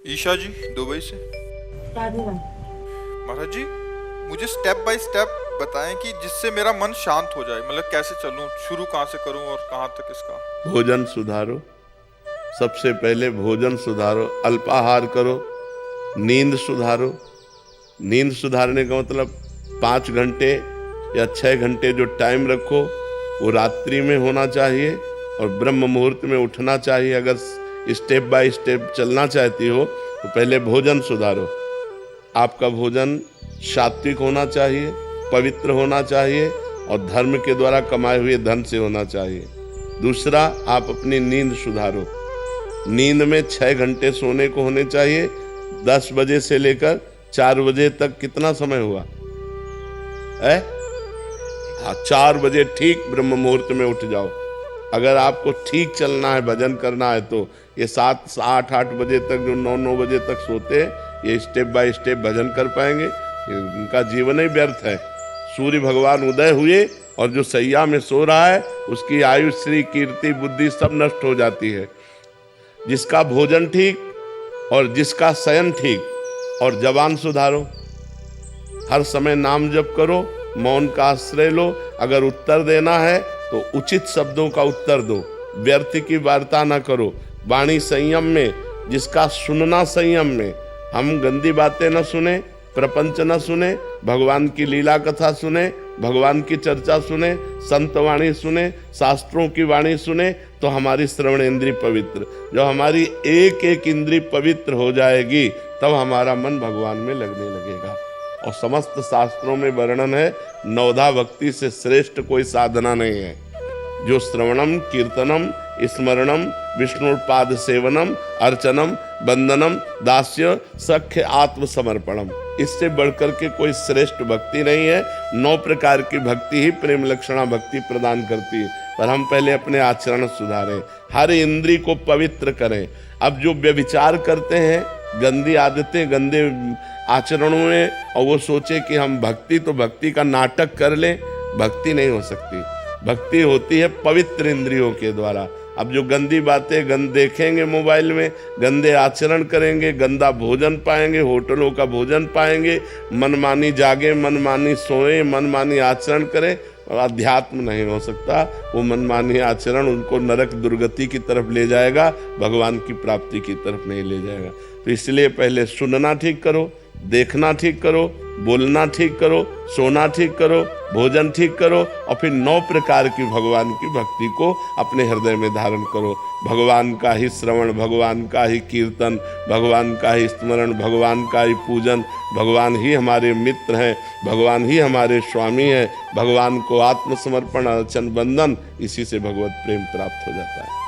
ईशा जी, Dubai से। राधे। महाराज जी, मुझे step by step बताएं कि जिससे मेरा मन शांत हो जाए। मतलब कैसे चलूं, शुरू कहाँ से करूं और कहाँ तक इसका। भोजन सुधारो। सबसे पहले भोजन सुधारो, अल्पाहार करो, नींद सुधारो। नींद सुधारने का मतलब 5 घंटे या 6 घंटे जो टाइम रखो वो रात्रि में होना चाहिए और ब्रह्म मुहूर्त में उठना चाहिए। अगर स्टेप बाय स्टेप चलना चाहती हो तो पहले भोजन सुधारो। आपका भोजन सात्विक होना चाहिए, पवित्र होना चाहिए और धर्म के द्वारा कमाए हुए धन से होना चाहिए। दूसरा, आप अपनी नींद सुधारो। नींद में 6 घंटे सोने को होने चाहिए। 10 बजे से लेकर 4 बजे तक कितना समय हुआ है? हाँ, 4 बजे ठीक ब्रह्म मुहूर्त में उठ जाओ। अगर आपको ठीक चलना है, भजन करना है, तो ये 7, 8, 8 बजे तक जो 9, 9 बजे तक सोते हैं, ये स्टेप बाय स्टेप भजन कर पाएंगे। इनका जीवन ही व्यर्थ है। सूर्य भगवान उदय हुए और जो सैया में सो रहा है उसकी आयु, श्री, कीर्ति, बुद्धि सब नष्ट हो जाती है। जिसका भोजन ठीक और जिसका शयन ठीक और जबान सुधारो। हर समय नाम जप करो, मौन का आश्रय लो। अगर उत्तर देना है तो उचित शब्दों का उत्तर दो, व्यर्थ की वार्ता ना करो। वाणी संयम में, जिसका सुनना संयम में। हम गंदी बातें न सुने, प्रपंच न सुने, भगवान की लीला कथा सुने, भगवान की चर्चा सुने, संत वाणी सुने, शास्त्रों की वाणी सुने, तो हमारी श्रवण इंद्री पवित्र। जो हमारी एक एक इंद्री पवित्र हो जाएगी तब हमारा मन भगवान में लगने लगेगा। और समस्त शास्त्रों में वर्णन है, नवधा भक्ति से श्रेष्ठ कोई साधना नहीं है। जो श्रवणम, कीर्तनम, स्मरणम, विष्णुपाद सेवनम, अर्चनम, वंदनम, दास्य, सख्य, आत्मसमर्पणम, इससे बढ़कर के कोई श्रेष्ठ भक्ति नहीं है। 9 प्रकार की भक्ति ही प्रेम लक्षणा भक्ति प्रदान करती है। पर हम पहले अपने आचरण सुधारें, हर इंद्री को पवित्र करें। अब जो व्यभिचार करते हैं, गंदी आदतें, गंदे आचरणों में, और वो सोचे कि हम भक्ति का नाटक कर लें, भक्ति नहीं हो सकती। भक्ति होती है पवित्र इंद्रियों के द्वारा। अब जो गंदी बातें देखेंगे मोबाइल में, गंदे आचरण करेंगे, गंदा भोजन पाएंगे, होटलों का भोजन पाएंगे, मनमानी जागे, मनमानी सोए, मनमानी आचरण करें, अध्यात्म नहीं हो सकता। वो मनमानी आचरण उनको नरक दुर्गति की तरफ ले जाएगा, भगवान की प्राप्ति की तरफ नहीं ले जाएगा। तो इसलिए पहले सुनना ठीक करो, देखना ठीक करो, बोलना ठीक करो, सोना ठीक करो, भोजन ठीक करो, और फिर 9 प्रकार की भगवान की भक्ति को अपने हृदय में धारण करो। भगवान का ही श्रवण, भगवान का ही कीर्तन, भगवान का ही स्मरण, भगवान का ही पूजन। भगवान ही हमारे मित्र हैं, भगवान ही हमारे स्वामी हैं। भगवान को आत्मसमर्पण, अर्चन, वंदन, इसी से भगवत प्रेम प्राप्त हो जाता है।